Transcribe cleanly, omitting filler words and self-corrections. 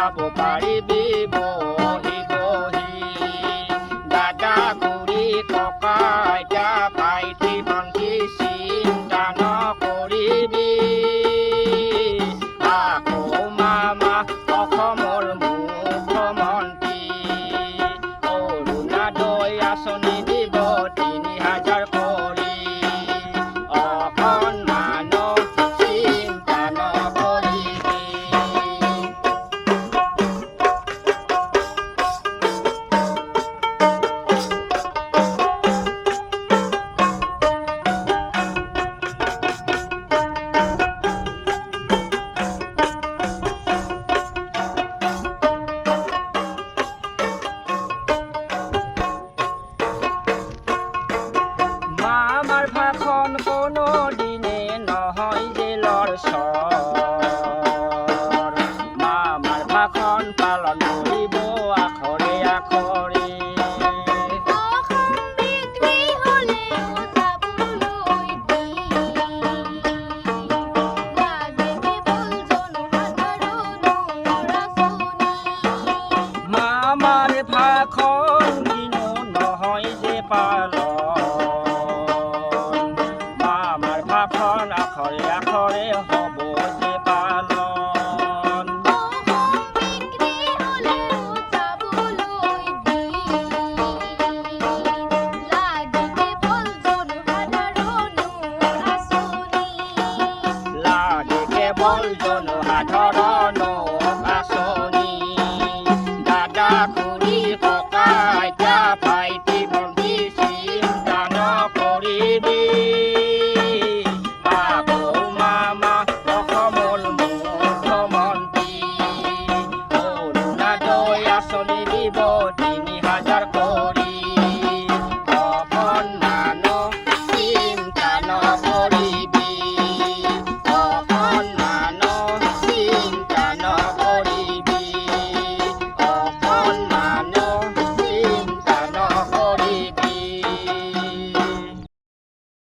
যাব পাৰিবি বহি বহি দাদা খুৰী ককা আইতা ভাইটি ভণ্টি চিন্তা নকৰিবি আকৌ মামা অসমৰ মুখ্যমন্ত্ৰী অৰুণোদয় আঁচনি দিব ৩,০০০ কৰি অকণমানো চিন্তা নকৰিবি মামাৰ ভাষণ কোনো দিনে নহয় জেলৰ চৰ মামাৰ ভাষণ পালন কৰিব আখৰে আখৰে মামাৰ ভাষণ কিনো নহয় যে পালন মামাৰ ভাষণ আখৰে আখৰে হ'ব যে পালন লাগে কেৱল জনসাধাৰণ